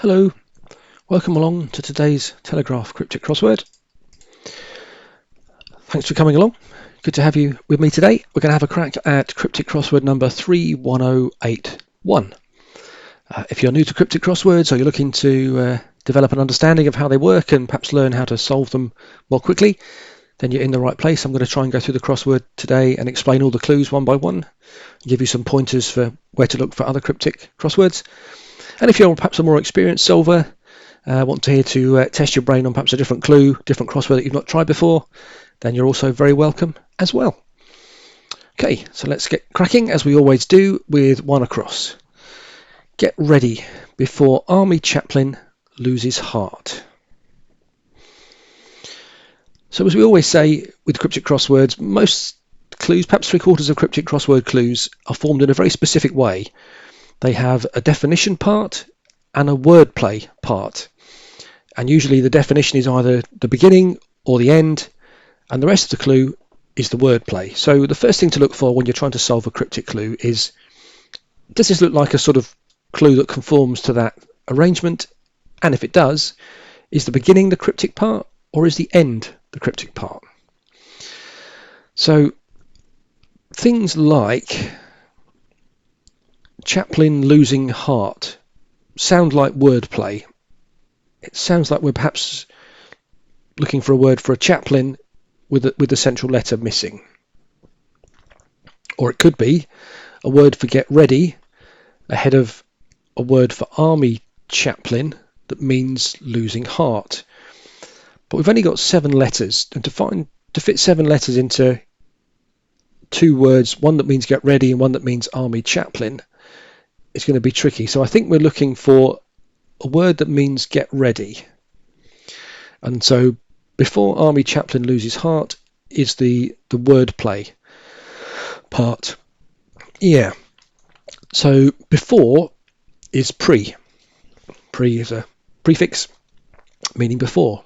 Hello, welcome along to today's Telegraph Cryptic Crossword. Thanks for coming along. Good to have you with me today. We're going to have a crack at Cryptic Crossword number 31081. If you're new to Cryptic Crosswords or you're looking to develop an understanding of how they work and perhaps learn how to solve them more quickly, then you're in the right place. I'm going to try and go through the crossword today and explain all the clues one by one, give you some pointers for where to look for other cryptic crosswords. And if you're perhaps a more experienced solver, want to test your brain on perhaps a different clue, different crossword that you've not tried before, then you're also very welcome as well. Okay, so let's get cracking as we always do with one across. Get ready before Army Chaplain loses heart. So as we always say with cryptic crosswords, most clues, perhaps 3/4 of cryptic crossword clues, are formed in a very specific way. They have a definition part and a wordplay part. And usually the definition is either the beginning or the end, and the rest of the clue is the wordplay. So the first thing to look for when you're trying to solve a cryptic clue is, does this look like a sort of clue that conforms to that arrangement? And if it does, is the beginning the cryptic part or is the end the cryptic part? So things like chaplain losing heart sound like wordplay. It sounds like we're perhaps looking for a word for a chaplain with the central letter missing. Or it could be a word for get ready ahead of a word for army chaplain that means losing heart. But we've only got 7 letters, and to fit 7 letters into 2 words, one that means get ready and one that means army chaplain, is going to be tricky. So I think we're looking for a word that means get ready. And so before army chaplain loses heart is the wordplay part. Yeah. So before is pre. Pre is a prefix meaning before.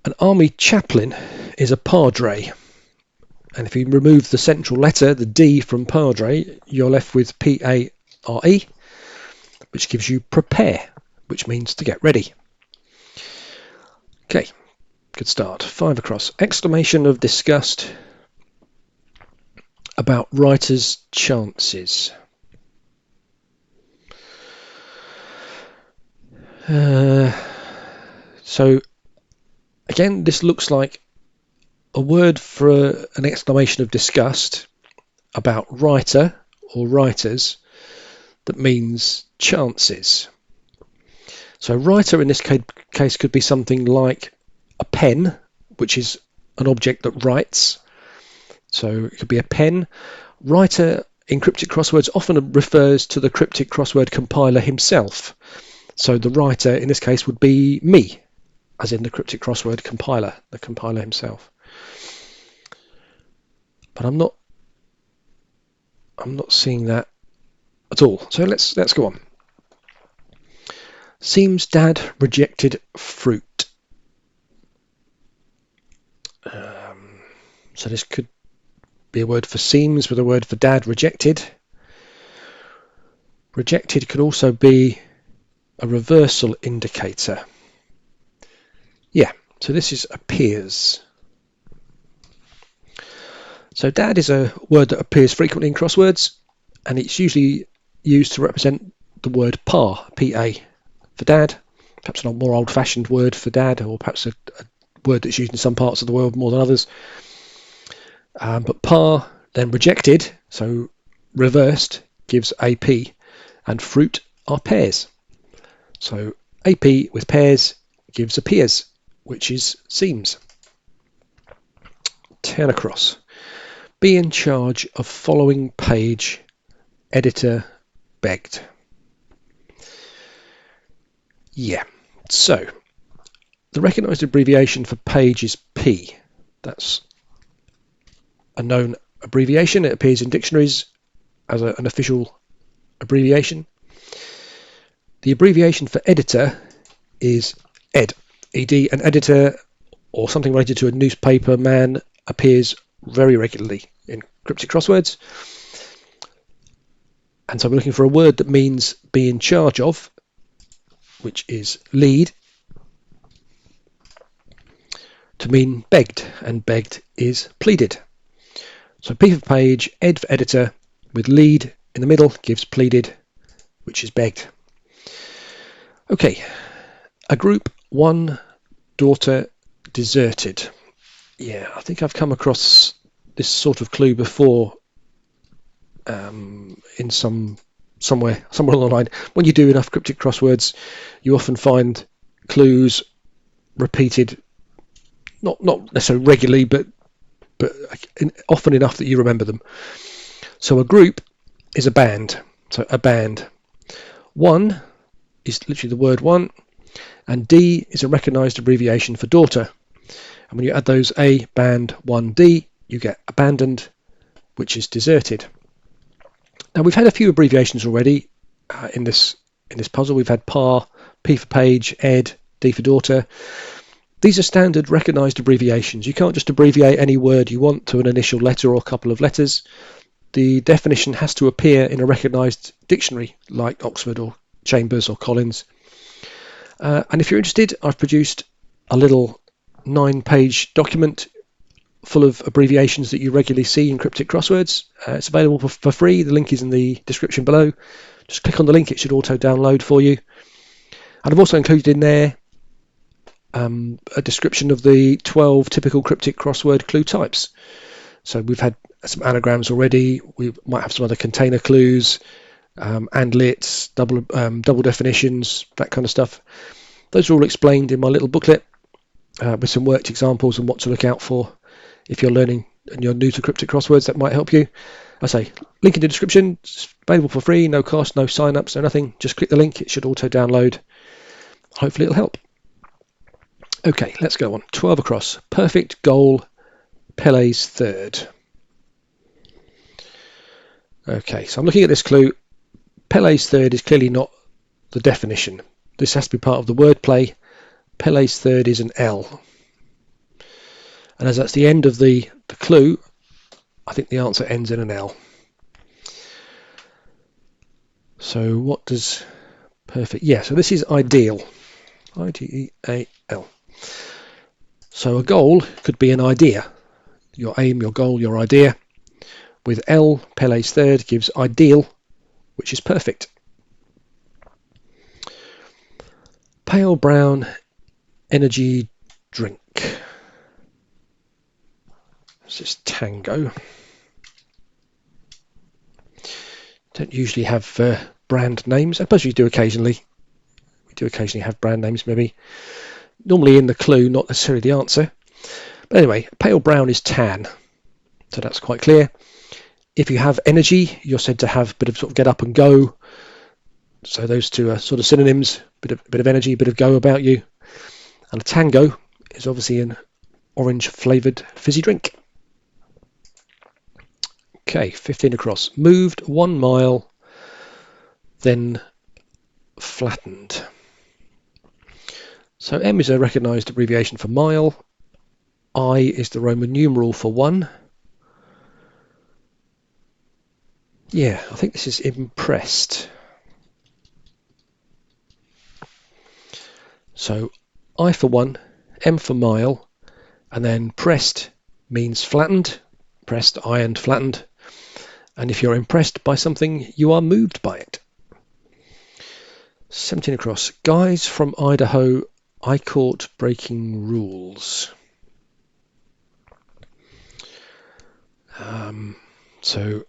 An army chaplain is a padre. And if you remove the central letter, the D from padre, you're left with P-A-R-E, which gives you prepare, which means to get ready. Okay, good start. 5 across. Exclamation of disgust about writer's chances. So again, this looks like a word for an exclamation of disgust about writer or writers that means chances. So writer in this case could be something like a pen, which is an object that writes. So it could be a pen. Writer in cryptic crosswords often refers to the cryptic crossword compiler himself. So the writer in this case would be me, as in the cryptic crossword compiler, the compiler himself. But I'm not seeing that at all. So let's go on. Seems dad rejected fruit. So this could be a word for seems with a word for dad, rejected. Rejected could also be a reversal indicator. Yeah, so this is appears. So dad is a word that appears frequently in crosswords, and it's usually used to represent the word pa, P-A, for dad. Perhaps a more old-fashioned word for dad, or perhaps a word that's used in some parts of the world more than others. But pa, then rejected, so reversed, gives AP, and fruit are pears. So AP with pears gives appears, which is seems. 10 across. Be in charge of following page, editor begged. Yeah, so the recognised abbreviation for page is P. That's a known abbreviation. It appears in dictionaries as an official abbreviation. The abbreviation for editor is ed, ed. An editor or something related to a newspaper man appears very regularly in cryptic crosswords. And so we're looking for a word that means be in charge of. which is lead, to mean begged, and begged is pleaded. So P for page, ed for editor, with lead in the middle gives pleaded, which is begged. Okay, a group, one daughter deserted. Yeah, I think I've come across this sort of clue before in somewhere online. When you do enough cryptic crosswords, you often find clues repeated, not necessarily regularly, but often enough that you remember them. So a group is a band. So a band. One is literally the word one, and D is a recognised abbreviation for daughter. And when you add those A, band, 1D, you get abandoned, which is deserted. Now we've had a few abbreviations already in this puzzle. We've had PAR, P for page, ED, D for daughter. These are standard recognised abbreviations. You can't just abbreviate any word you want to an initial letter or a couple of letters. The definition has to appear in a recognised dictionary like Oxford or Chambers or Collins. And if you're interested, I've produced a little 9-page document full of abbreviations that you regularly see in cryptic crosswords. It's available for free. The link is in the description below. Just click on the link, it should auto download for you. And I've also included in there a description of the 12 typical cryptic crossword clue types. So we've had some anagrams already. We might have some other container clues, andlets, double definitions, that kind of stuff. Those are all explained in my little booklet with some worked examples and what to look out for if you're learning and you're new to cryptic crosswords. That might help you. I say, link in the description. It's available for free, no cost, no sign-ups, no nothing. Just click the link. It should auto-download. Hopefully it'll help. Okay, let's go on. 12 across. Perfect goal, Pele's third. Okay, so I'm looking at this clue. Pele's third is clearly not the definition. This has to be part of the wordplay. Pele's third is an L. And as that's the end of the clue, I think the answer ends in an L. So what does perfect? Yeah, so this is ideal. I-D-E-A-L. So a goal could be an idea. Your aim, your goal, your idea. With L, Pele's third gives ideal, which is perfect. Pale brown energy drink. This is tango. Don't usually have brand names. I suppose we do occasionally. We do occasionally have brand names, maybe. Normally in the clue, not necessarily the answer. But anyway, pale brown is tan. So that's quite clear. If you have energy, you're said to have a bit of sort of get up and go. So those two are sort of synonyms. Bit of energy, bit of go about you. And a tango is obviously an orange flavoured fizzy drink. Okay, 15 across. Moved 1 mile, then flattened. So M is a recognised abbreviation for mile. I is the Roman numeral for 1. Yeah, I think this is impressed. So I for 1, M for mile, and then pressed means flattened. Pressed, ironed, flattened. And if you're impressed by something, you are moved by it. 17 across. Guys from Idaho, I caught breaking rules. So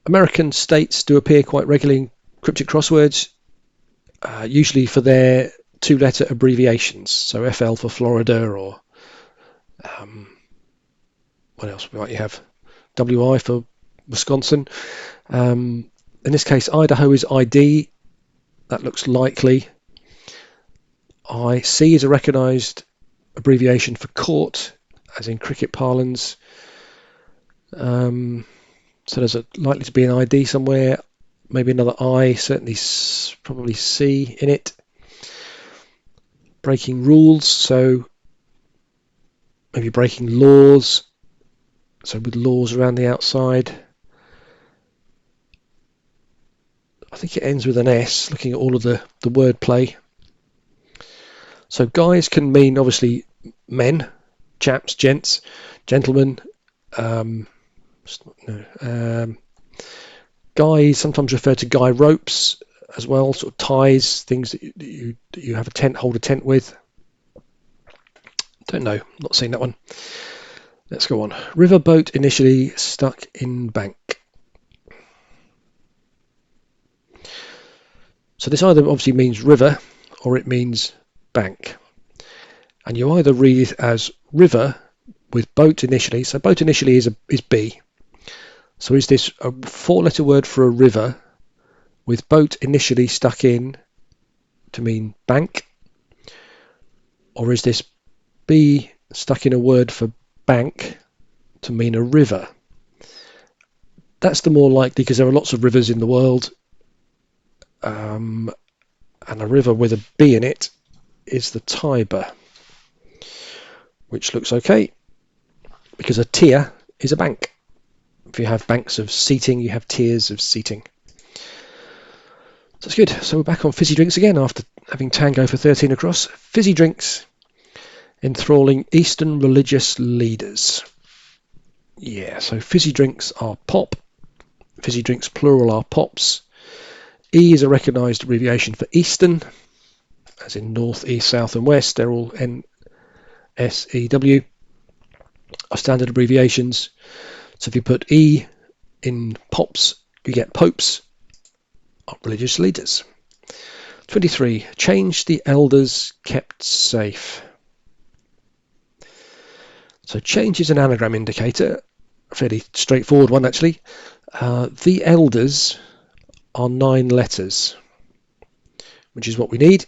American states do appear quite regularly in cryptic crosswords, usually for their 2-letter abbreviations. So FL for Florida, or what else might you have? WI for Wisconsin. In this case, Idaho is ID. That looks likely. IC is a recognised abbreviation for court, as in cricket parlance. So there's likely to be an ID somewhere. Maybe another I, certainly probably C in it. Breaking rules, so maybe breaking laws. So with laws around the outside. I think it ends with an S, looking at all of the wordplay. So guys can mean obviously men, chaps, gents, gentlemen. Guy sometimes refer to guy ropes as well, sort of ties, things that you have hold a tent with. Don't know, not seen that one. Let's go on. Riverboat initially stuck in bank. So this either obviously means river or it means bank. And you either read it as river with boat initially. So boat initially is B. So is this a 4-letter word for a river with boat initially stuck in to mean bank? Or is this B stuck in a word for bank to mean a river? That's the more likely because there are lots of rivers in the world. And a river with a B in it is the Tiber, which looks okay because a tier is a bank. If you have banks of seating, you have tiers of seating. So that's good. So we're back on fizzy drinks again after having tango for 13 across. Fizzy drinks enthralling Eastern religious leaders. Yeah, so fizzy drinks are pop. Fizzy drinks plural are pops. E is a recognised abbreviation for Eastern, as in North, East, South and West. They're all NSEW are standard abbreviations. So if you put E in pops, you get popes, are religious leaders. 23. Change the elders kept safe. So change is an anagram indicator, a fairly straightforward one actually. The elders are 9 letters, which is what we need.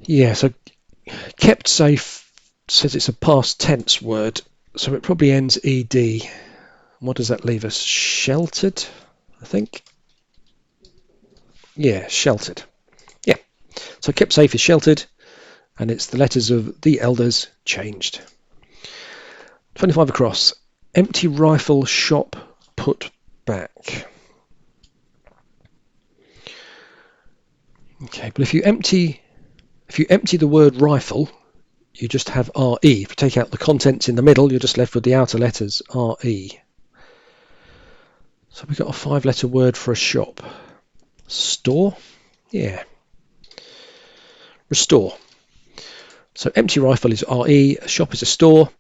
Yeah, so kept safe says it's a past tense word, so it probably ends ED. What does that leave us? Sheltered, I think. Yeah, sheltered. Yeah, so kept safe is sheltered, and it's the letters of the elders changed. 25 across. Empty rifle shop put back. Okay, but if you empty the word rifle, you just have RE. If you take out the contents in the middle, you're just left with the outer letters RE. So we've got a 5-letter word for a shop. Store? Yeah. Restore. So empty rifle is RE, a shop is a store,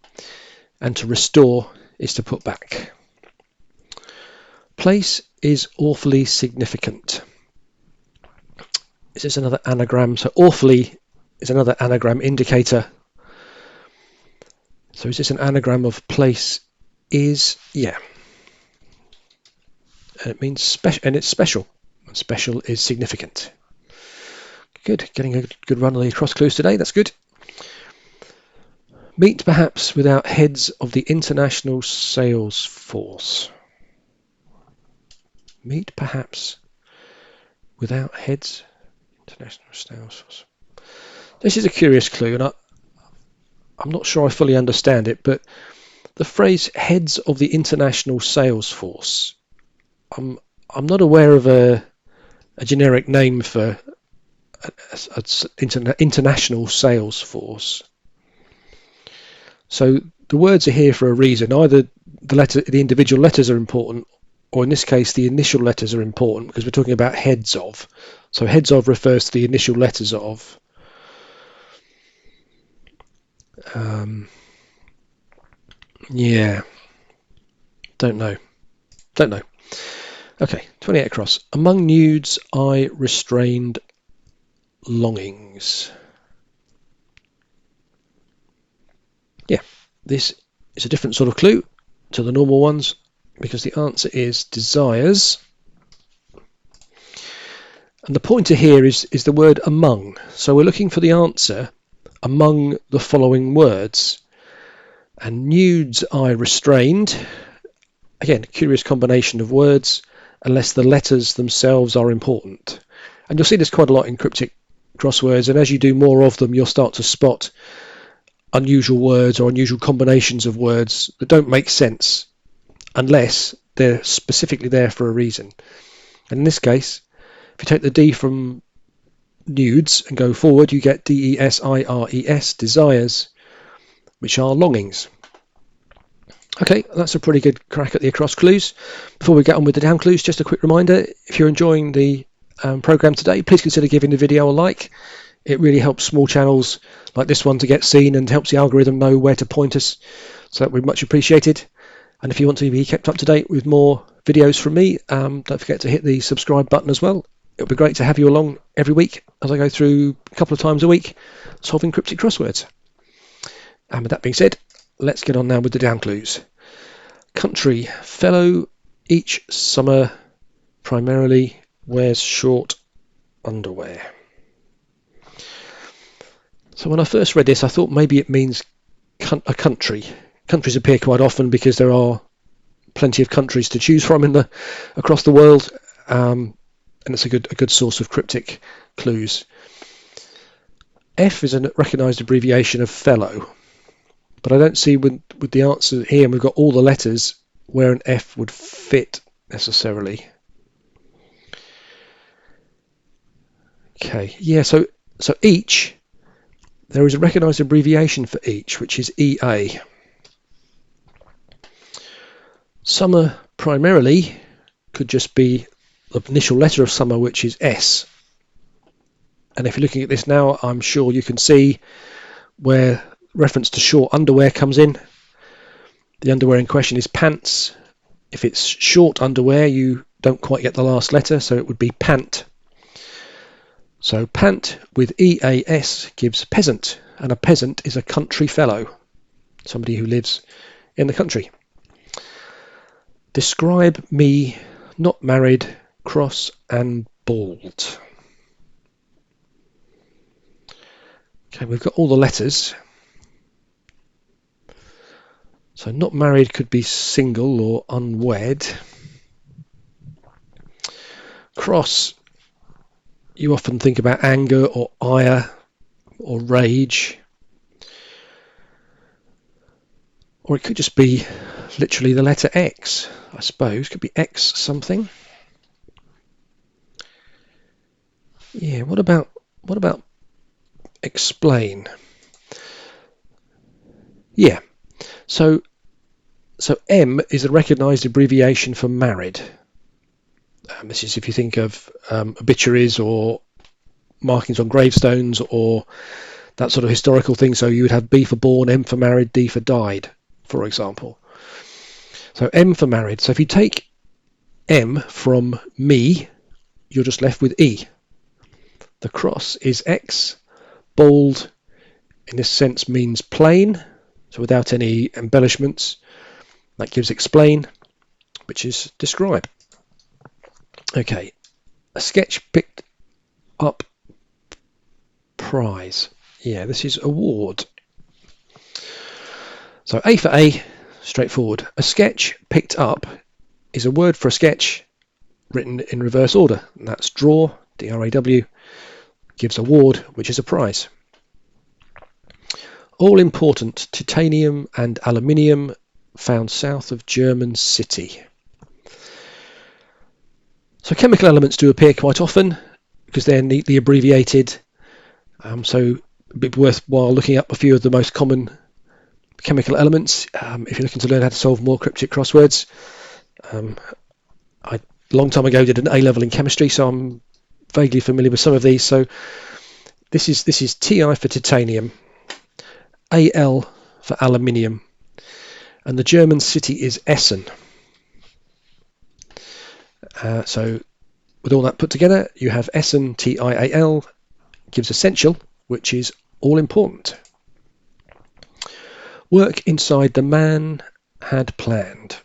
and to restore is to put back. Place is awfully significant. Is this another anagram? So awfully is another anagram indicator. So is this an anagram of place is? Yeah. And it means special, and it's special. And special is significant. Good. Getting a good run on the cross clues today. That's good. Meet perhaps without heads of the international sales force. Meet perhaps without heads. International sales force. This is a curious clue, and I'm not sure I fully understand it, but the phrase heads of the international sales force, I'm not aware of a generic name for an international sales force. So the words are here for a reason. Either the individual letters are important, or in this case the initial letters are important because we're talking about heads of. So heads of refers to the initial letters of. Yeah, don't know. Okay, 28 across. Among nudes I restrained longings. Yeah, this is a different sort of clue to the normal ones because the answer is desires. And the pointer here is the word among. So we're looking for the answer among the following words. And nudes I restrained. Again, curious combination of words, unless the letters themselves are important. And you'll see this quite a lot in cryptic crosswords, and as you do more of them, you'll start to spot unusual words or unusual combinations of words that don't make sense unless they're specifically there for a reason. And in this case, if you take the D from nudes and go forward, you get desires, desires, which are longings. Okay, that's a pretty good crack at the across clues. Before we get on with the down clues, just a quick reminder, if you're enjoying the program today, please consider giving the video a like. It really helps small channels like this one to get seen and helps the algorithm know where to point us, so that would be much appreciated. And if you want to be kept up to date with more videos from me, don't forget to hit the subscribe button as well. It would be great to have you along every week as I go through a couple of times a week solving cryptic crosswords. And with that being said, let's get on now with the down clues. Country, fellow, each summer primarily wears short underwear. So when I first read this, I thought maybe it means a country. Countries appear quite often because there are plenty of countries to choose from across the world, and it's a good source of cryptic clues. F is a recognised abbreviation of fellow, but I don't see with the answer here, and we've got all the letters, where an F would fit necessarily. Okay, yeah, so each, there is a recognised abbreviation for each, which is EA. Summer primarily could just be the initial letter of summer, which is S. And if you're looking at this now, I'm sure you can see where reference to short underwear comes in. The underwear in question is pants. If it's short underwear, you don't quite get the last letter, so it would be pant. So pant with EAS gives peasant, and a peasant is a country fellow, somebody who lives in the country. Describe me, not married, cross and bald. Okay, we've got all the letters. So not married could be single or unwed. Cross, you often think about anger or ire or rage. Or it could just be literally the letter X, I suppose. Could be X something. Yeah, what about explain? Yeah. So M is a recognised abbreviation for married. This is if you think of obituaries or markings on gravestones or that sort of historical thing. So you would have B for born, M for married, D for died, for example. So M for married. So if you take M from me, you're just left with E. The cross is X. Bald, in this sense, means plain, so without any embellishments. That gives explain, which is describe. Okay, a sketch picked up prize. Yeah, this is award. So A for A, straightforward. A sketch picked up is a word for a sketch written in reverse order, and that's draw, D-R-A-W, gives award, which is a prize. All important titanium and aluminium found south of German city. So chemical elements do appear quite often because they're neatly abbreviated. So it'd be worthwhile looking up a few of the most common chemical elements if you're looking to learn how to solve more cryptic crosswords. I a long time ago did an A-level in chemistry, so I'm vaguely familiar with some of these. So this is Ti for titanium, Al for aluminium, and the German city is Essen. So with all that put together, you have Essen, Tial, gives essential, which is all important. Work inside the man had planned.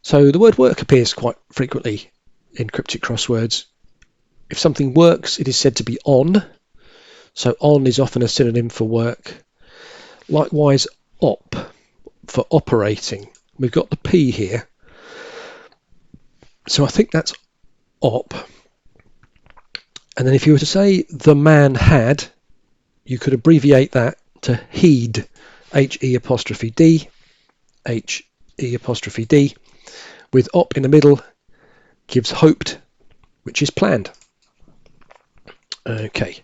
So the word work appears quite frequently in cryptic crosswords. If something works, it is said to be on. So on is often a synonym for work. Likewise, op for operating. We've got the P here. So I think that's op. And then if you were to say the man had, you could abbreviate that to heed, H-E'-D, H-E'-D, with op in the middle gives hoped, which is planned. Okay.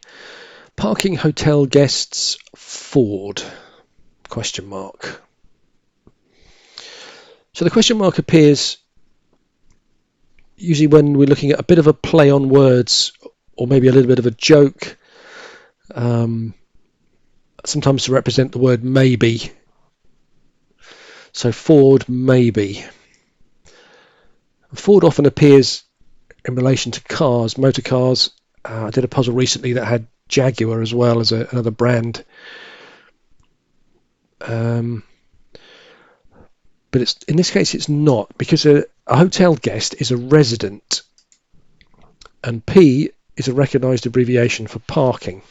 Parking hotel guests Ford? Question mark. So the question mark appears usually when we're looking at a bit of a play on words, or maybe a little bit of a joke, sometimes to represent the word maybe. So Ford maybe. Ford often appears in relation to cars, motor cars. I did a puzzle recently that had Jaguar as well as another brand. But in this case it's not, because a hotel guest is a resident, and P is a recognised abbreviation for parking.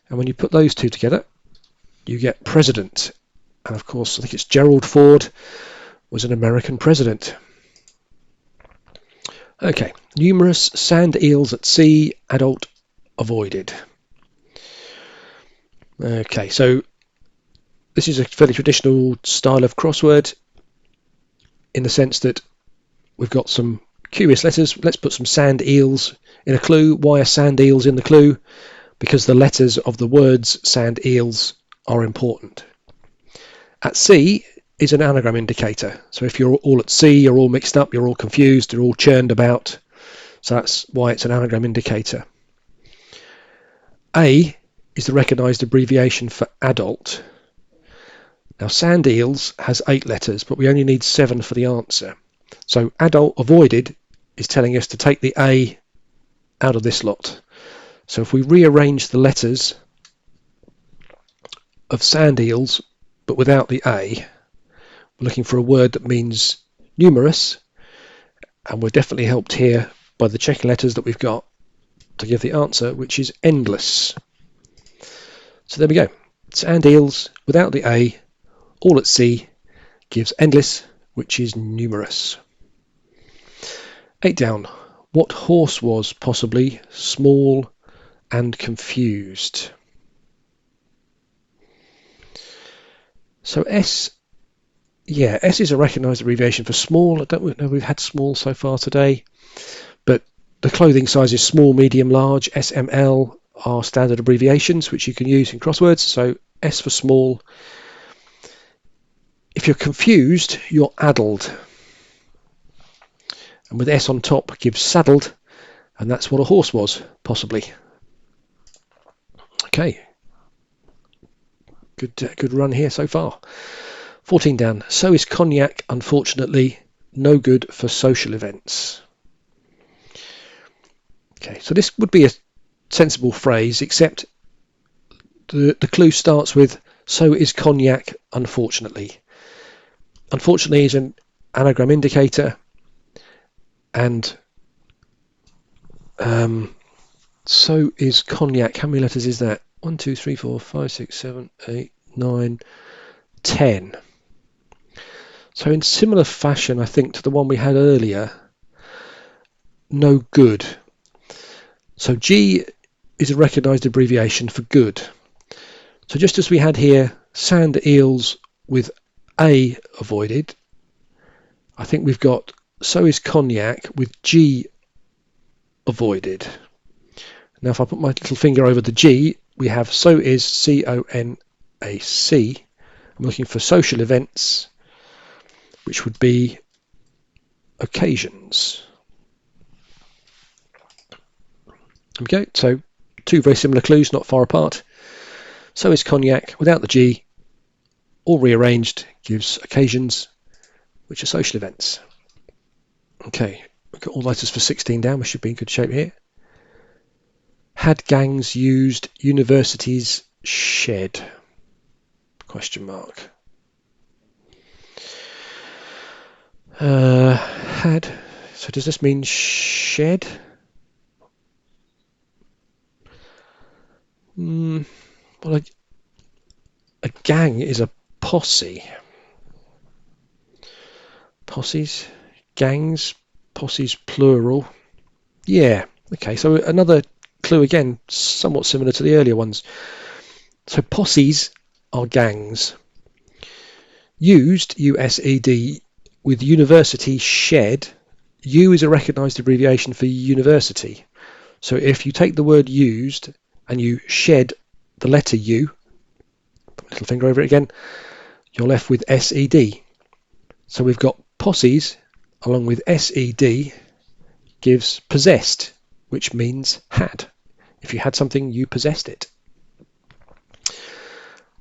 And when you put those two together, you get president. And of course, I think it's Gerald Ford was an American president. Okay, numerous sand eels at sea, adult avoided. Okay, so this is a fairly traditional style of crossword in the sense that we've got some curious letters. Let's put some sand eels in a clue. Why are sand eels in the clue? Because the letters of the words sand eels are important. At sea is an anagram indicator. So if you're all at sea, you're all mixed up, you're all confused, you're all churned about. So that's why it's an anagram indicator. A is the recognised abbreviation for adult. Now sand eels has 8 letters, but we only need 7 for the answer. So adult avoided is telling us to take the A out of this lot. So if we rearrange the letters of sand eels, but without the A, we're looking for a word that means numerous, and we're definitely helped here by the checking letters that we've got to give the answer, which is endless. So there we go. Sand eels without the A, all at sea, gives endless, which is numerous. 8 down. What horse was possibly small and confused? So S is a recognised abbreviation for small. I don't know if we've had small so far today, but the clothing size is small, medium, large. SML are standard abbreviations which you can use in crosswords. So S for small. If you're confused, you're addled. And with S on top gives saddled, and that's what a horse was, possibly. Okay. Good run here so far. 14 down. So is cognac, unfortunately, no good for social events. Okay, so this would be a sensible phrase, except the clue starts with so is cognac, unfortunately. Unfortunately is an anagram indicator, and so is cognac. How many letters is that? 1, 2, 3, 4, 5, 6, 7, 8, 9, 10. So in similar fashion, I think, to the one we had earlier, no good. So G is a recognised abbreviation for good. So just as we had here sand eels with A avoided, I think we've got so is cognac with G avoided. Now if I put my little finger over the G, we have so is CONAC. I'm looking for social events, which would be occasions. Okay, so 2 very similar clues, not far apart. So is cognac without the G, all rearranged, gives occasions, which are social events. Okay, we've got all letters for 16 down. We should be in good shape here. Had gangs used universities shed? Question mark. Had. So does this mean shed? Well, a gang is a posse. Posses, gangs, posses plural. Yeah, okay, so another clue again, somewhat similar to the earlier ones. So posses are gangs. Used, USED, with university shed. U is a recognised abbreviation for university. So if you take the word used and you shed the letter U, put my little finger over it again, you're left with SED. So we've got posses along with SED gives possessed, which means had. If you had something, you possessed it.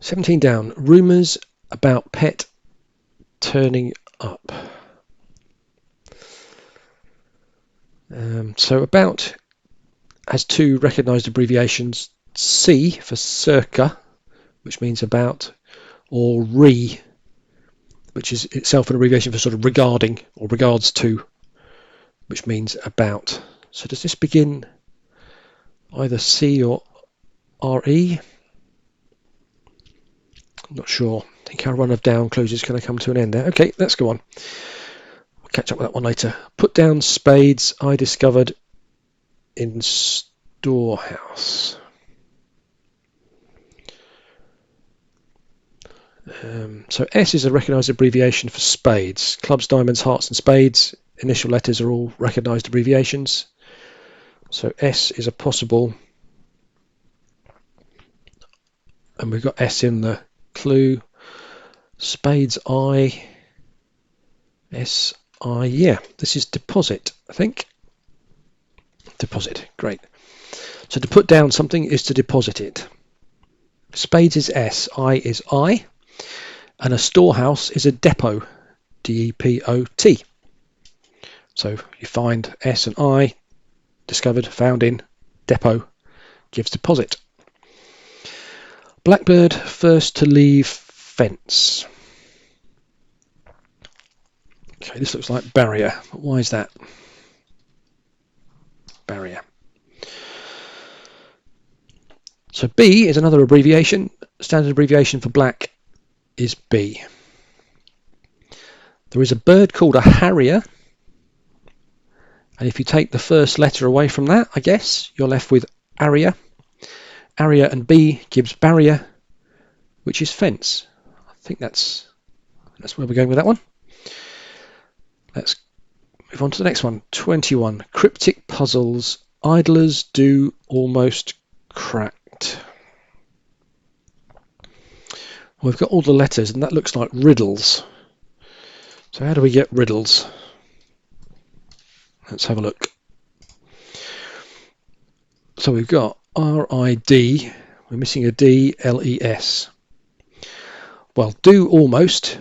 17 down, rumours about pet turning up. So about has two recognised abbreviations, C for circa, which means about, or re, which is itself an abbreviation for sort of regarding or regards to, which means about. So does this begin either C or RE? I'm not sure. I think our run of down clues is going to come to an end there. Okay, let's go on. We'll catch up with that one later. Put down spades I discovered in storehouse. So S is a recognised abbreviation for spades. Clubs, diamonds, hearts and spades. Initial letters are all recognised abbreviations. So S is a possible. And we've got S in the clue. Spades I. S I. Yeah, this is deposit, I think. Deposit, great. So to put down something is to deposit it. Spades is S, I is I. And a storehouse is a depot, D-E-P-O-T. So you find S and I, discovered, found in, depot, gives deposit. Blackbird first to leave fence. Okay, this looks like barrier. Why is that? Barrier. So B is another abbreviation. Standard abbreviation for black is B. There is a bird called a harrier, and if you take the first letter away from that, I guess you're left with area. Area and B gives barrier, which is fence. I think that's where we're going with that one. Let's move on to the next one. 21. Cryptic puzzles. Idlers do almost cracked. Well, we've got all the letters, and that looks like riddles. So how do we get riddles? Let's have a look. So we've got R-I-D. We're missing a D, L-E-S. Well, do almost.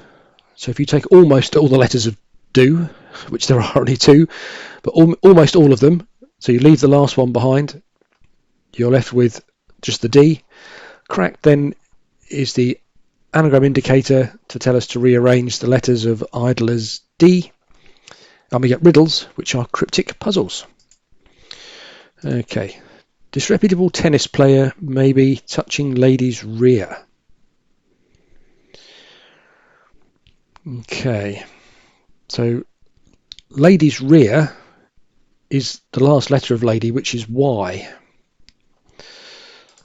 So if you take almost all the letters of do, which there are only two, but almost all of them, so you leave the last one behind, you're left with just the D. Cracked then is the anagram indicator to tell us to rearrange the letters of idlers D, and we get riddles, which are cryptic puzzles. Okay, disreputable tennis player maybe touching lady's rear. Okay, so lady's rear is the last letter of lady, which is Y.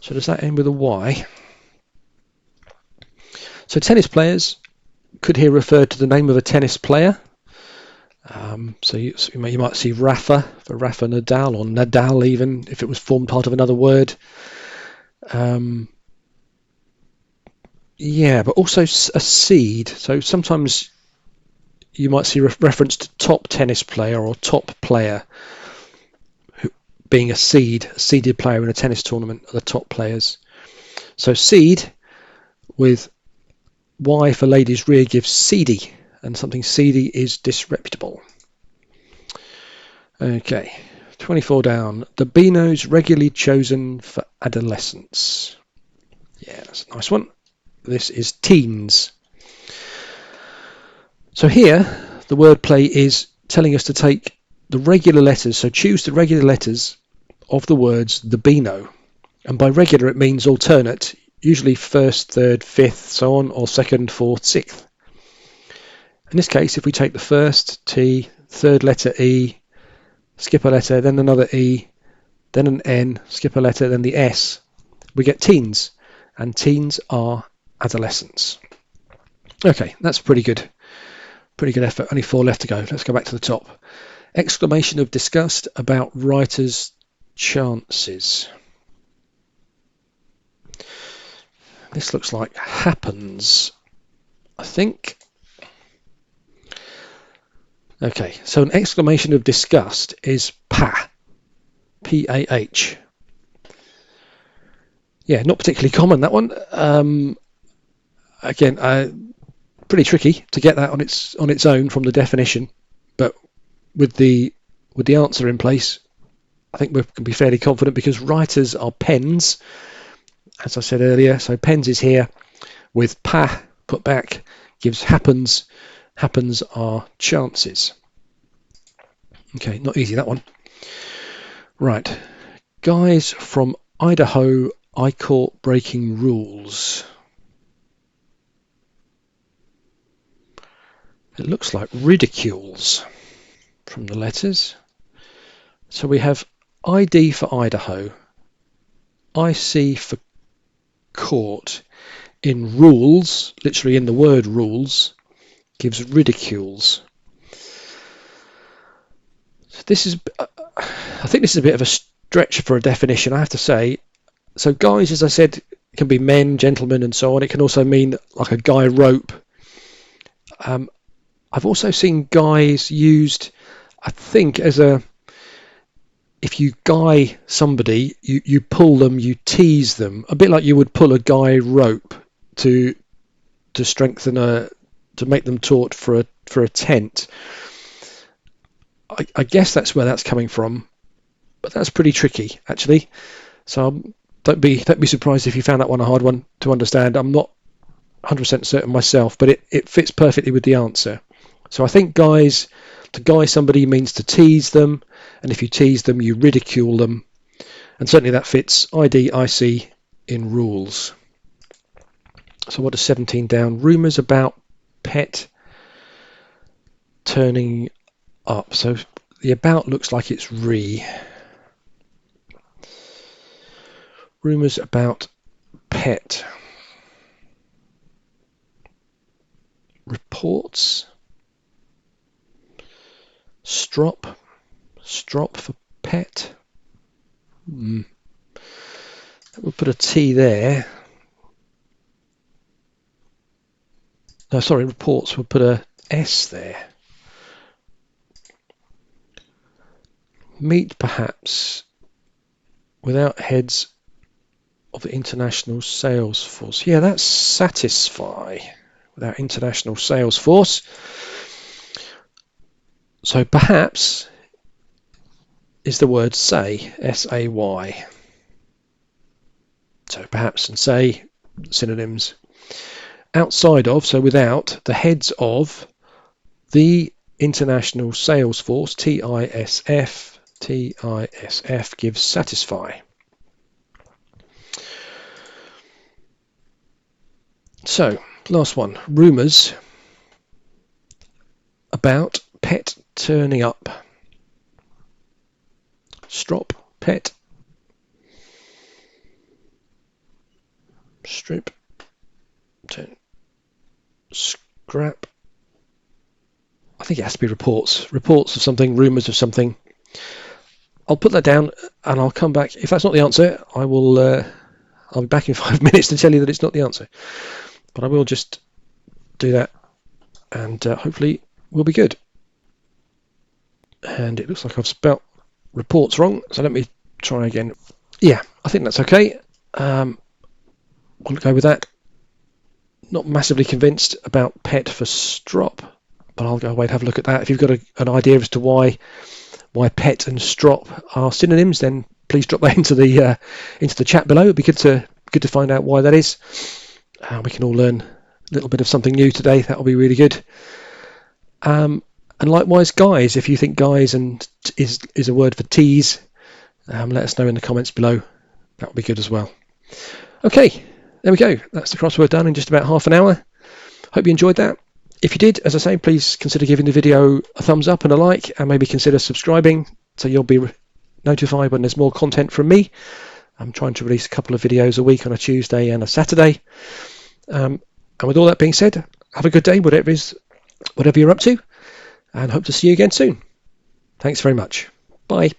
So does that end with a Y? So tennis players could here refer to the name of a tennis player. So you might see Rafa for Rafa Nadal, or Nadal even, if it was formed part of another word. Yeah, but also a seed. So sometimes you might see reference to top tennis player or top player, being a seeded player in a tennis tournament are the top players. So seed with Y for ladies' rear gives seedy, and something seedy is disreputable. Okay, 24 down. The Beano's regularly chosen for adolescence. Yeah, that's a nice one. This is teens. So here, the wordplay is telling us to take the regular letters, so choose the regular letters of the words the Beano. And by regular it means alternate, usually first, third, fifth, so on, or second, fourth, sixth. In this case, if we take the first T, third letter E, skip a letter, then another E, then an N, skip a letter, then the S, we get teens, and teens are adolescents. Okay, that's pretty good effort. Only 4 left to go. Let's go back to the top. Exclamation of disgust about writers chances. This looks like happens, I think. Okay, so an exclamation of disgust is pah, P-A-H. Yeah, not particularly common, that one. Again, pretty tricky to get that on its own from the definition, but with the answer in place, I think we can be fairly confident because writers are pens, as I said earlier. So pens is here with pah put back, gives happens. Happens are chances. Okay, not easy, that one. Right, guys from Idaho, I caught breaking rules. It looks like ridicules from the letters. So we have ID for Idaho, IC for caught. In rules, literally in the word rules, gives ridicules. So this is, I think this is a bit of a stretch for a definition, I have to say. So guys, as I said, can be men, gentlemen, and so on. It can also mean like a guy rope. I've also seen guys used, I think, as a, if you guy somebody, you pull them, you tease them, a bit like you would pull a guy rope to strengthen to make them taut for a tent. I guess that's where that's coming from, but that's pretty tricky actually. So don't be surprised if you found that one a hard one to understand. I'm not 100% certain myself, but it fits perfectly with the answer. So I think guys, to guy somebody means to tease them, and if you tease them, you ridicule them, and certainly that fits ID, IC in rules. So what is 17 down? Rumours about pet turning up. So the about looks like it's re. Rumours about pet. Reports. Strop for pet. We'll put a T there. No, sorry, reports. We'll put a S there. Meet perhaps without heads of the international sales force. Yeah, that's satisfy without international sales force. So perhaps is the word say, S-A-Y. So perhaps and say, synonyms. Outside of, so without, the heads of the international sales force, TISF. TISF gives satisfy. So, last one, rumours about pet turning up. Strop, pet, strip, turn, scrap. I think it has to be reports of something, rumours of something. I'll put that down and I'll come back. If that's not the answer, I will. I'll be back in 5 minutes to tell you that it's not the answer. But I will just do that, and hopefully we'll be good. And it looks like I've spelt reports wrong, so let me try again. Yeah, I think that's okay. We'll go with that. Not massively convinced about pet for strop, but I'll go away and have a look at that. If you've got an idea as to why pet and strop are synonyms, then please drop that into the chat below. It'd be good to find out why that is. We can all learn a little bit of something new today. That'll be really good. And likewise, guys, if you think guys and is a word for tease, let us know in the comments below. That would be good as well. Okay, there we go. That's the crossword done in just about half an hour. Hope you enjoyed that. If you did, as I say, please consider giving the video a thumbs up and a like, and maybe consider subscribing so you'll be notified when there's more content from me. I'm trying to release a couple of videos a week on a Tuesday and a Saturday. And with all that being said, have a good day, whatever you're up to, and hope to see you again soon. Thanks very much. Bye.